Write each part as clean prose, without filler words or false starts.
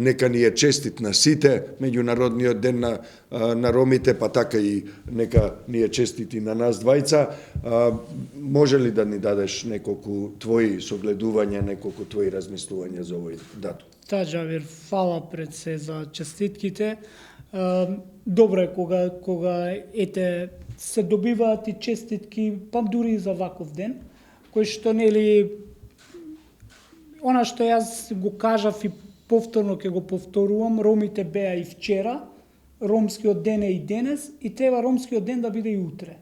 нека ни е честит на сите меѓународниот ден на ромите, па така и нека ни е честит и на нас двајца. Може ли да ни дадеш неколку твои согледувања, неколку твои размислувања за овој датум? Та, Джавир, фала пред се за честитките. Добро е кога ете се добиваат и честитки, па дури и за ваков ден, кој што нели она што јас го кажав и повторно ќе го повторувам, ромите беа и вчера, ромскиот ден е и денес и треба ромскиот ден да биде и утре.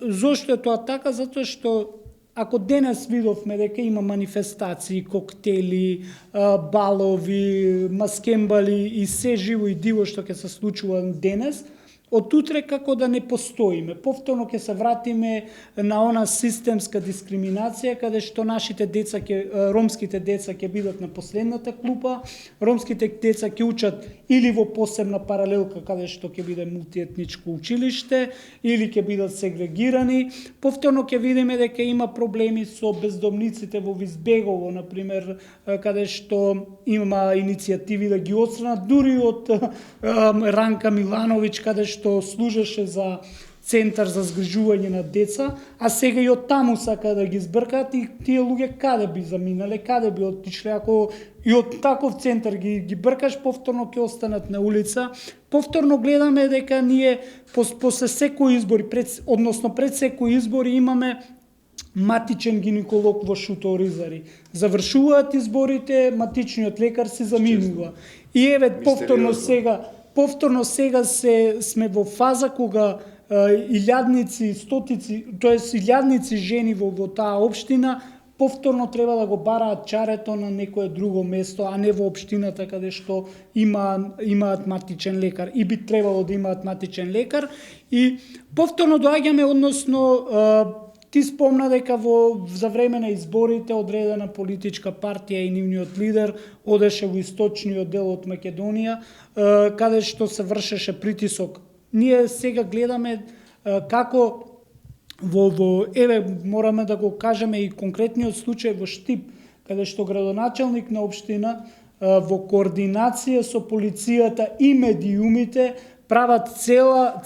Зошто е тоа така? Затоа што ако денес видовме дека има манифестации, коктели, балови, маскембали и се живо и диво што ќе се случува денес, од утре како да не постоиме. Повторно ќе се вратиме на она системска дискриминација, каде што нашите деца, ромските деца ќе бидат на последната клупа, ромските деца ќе учат или во посебна паралелка, каде што ќе биде мултиетничко училиште, или ќе бидат сегрегирани. Повторно ќе видиме дека има проблеми со бездомниците во Визбегово, например, каде што има иницијативи да ги отстранат, дури од Ранка Милановиќ, каде што служеше за центар за згрижување на деца, а сега и од таму сака да ги збркат и тие луѓе каде би заминале, каде би отишле, ако и од таков центар ги бркаш, повторно ќе останат на улица. Повторно гледаме дека ние после секој избори, пред секој избори имаме матичен гинеколог во Шуто-Оризари. Завршуваат изборите, матичниот лекар се заминува. И еве повторно сега сме во фаза кога илјадници жени во таа општина повторно треба да го бараат чарето на некое друго место, а не во општината каде што имаат матичен лекар и би требало да имаат матичен лекар. И повторно доаѓаме, односно ти спомна дека за време на изборите одредена политичка партија и нивниот лидер одеше во источниот дел од Македонија, каде што се вршеше притисок. Ние сега гледаме како еве мораме да го кажеме и конкретниот случај во Штип, каде што градоначелник на општина во координација со полицијата и медиумите прават цела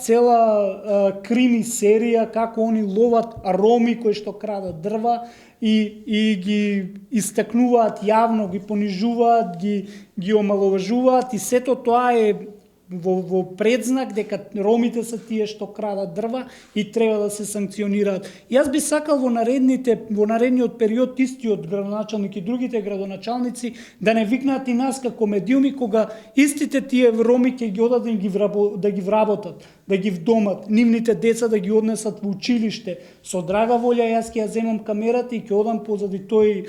крими серија како они ловат роми кои што крадат дрва и ги истакнуваат јавно, ги понижуваат, ги омаловажуваат и сето тоа е во предзнак дека ромите се тие што крадат дрва и треба да се санкционираат. Јас би сакал во наредниот период истиот градоначалник и другите градоначалници да не викнат и нас како медиуми кога истите тие роми ќе ги одат да ги вработат, да ги вдомат, нивните деца да ги однесат во училиште. Со драга волја јас ќе ја земам камерата и ќе одам позади тој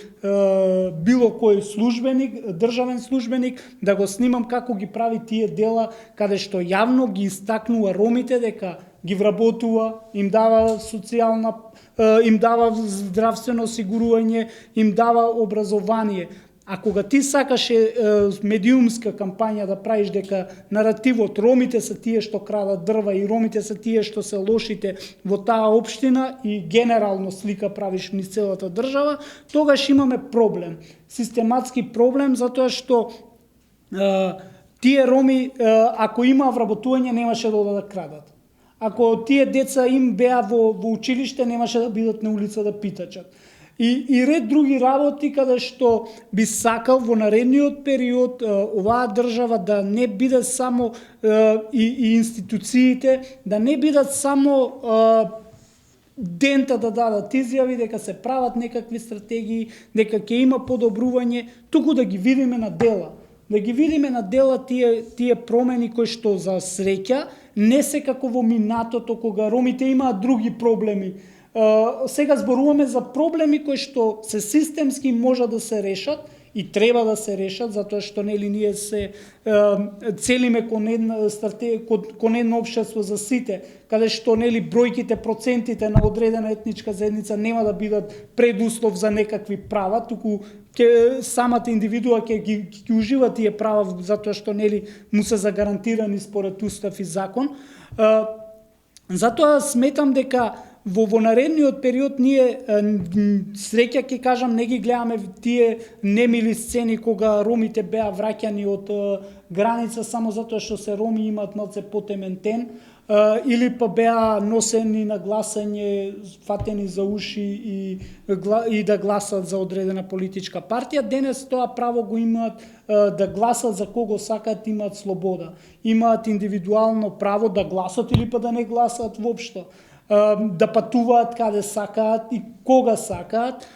било кој службеник, државен службеник, да го снимам како ги прави тие дела, каде што јавно ги истакнува ромите дека ги вработува, им дава им дава здравствено осигурување, им дава образование. А кога ти сакаше медиумска кампања да правиш дека наративот ромите се тие што крадат дрва и ромите се тие што се лошите во таа општина и генерално слика правиш низ целата држава, тогаш имаме проблем. Систематски проблем, затоа што тие роми, ако има вработување, немаше да одат да крадат. Ако тие деца им беа во училиште, немаше да бидат на улица да питачат. И ред други работи каде што би сакал во наредниот период оваа држава да не биде само и институциите, да не бидат само дента да дадат изјави дека се прават некакви стратегии, дека ќе има подобрување, туку да ги видиме на дела. Да ги видиме на дела тие промени кои што за среќа не се како во минатото кога ромите имаат други проблеми. Сега зборуваме за проблеми кои што се системски можат да се решат и треба да се решат, затоа што ние се целиме кон едно општество за сите, каде што бројките, процентите на одредена етничка заедница нема да бидат предуслов за некакви права, туку самата индивидуа ќе ги ужива тие права затоа што му се загарантирани според устав и закон. Затоа сметам дека во наредниот период ние среќа ќе кажам не ги гледаме тие немили сцени кога ромите беа враќани од граница само затоа што се роми имаат малце потемен тен, или па беа носени на гласање, фатени за уши и да гласат за одредена политичка партија. Денес тоа право го имаат да гласат за кого сакаат, имаат слобода. Имаат индивидуално право да гласат или па да не гласат воопшто. Да патуваат каде сакаат и кога сакаат.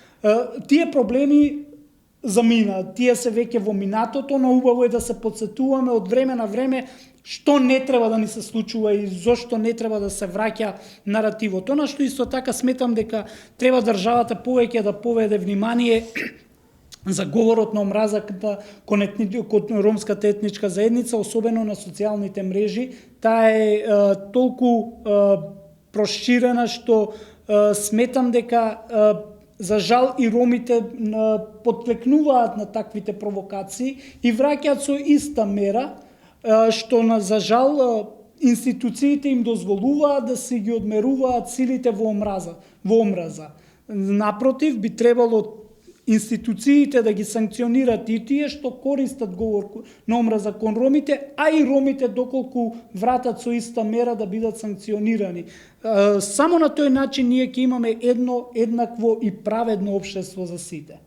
Тие проблеми заминаат, тие се веќе во минатото, но убаво е да се подсетуваме од време на време што не треба да ни се случува и зошто не треба да се враќа наративот. Она што исто така сметам дека треба државата повеќе да поведе внимание за говорот на омразата кон ромската етничка заедница, особено на социјалните мрежи. Таа е толку проширена што сметам дека за жал и ромите потплекнуваат на таквите провокации и враќаат со иста мера, што за жал институциите им дозволуваат да си ги одмеруваат силите во омраза. Напротив, би требало институциите да ги санкционираат и тие што користат говор на омраза кон ромите, а и ромите доколку вратат со иста мера да бидат санкционирани. Само на тој начин ние ќе имаме едно еднакво и праведно општество за сите.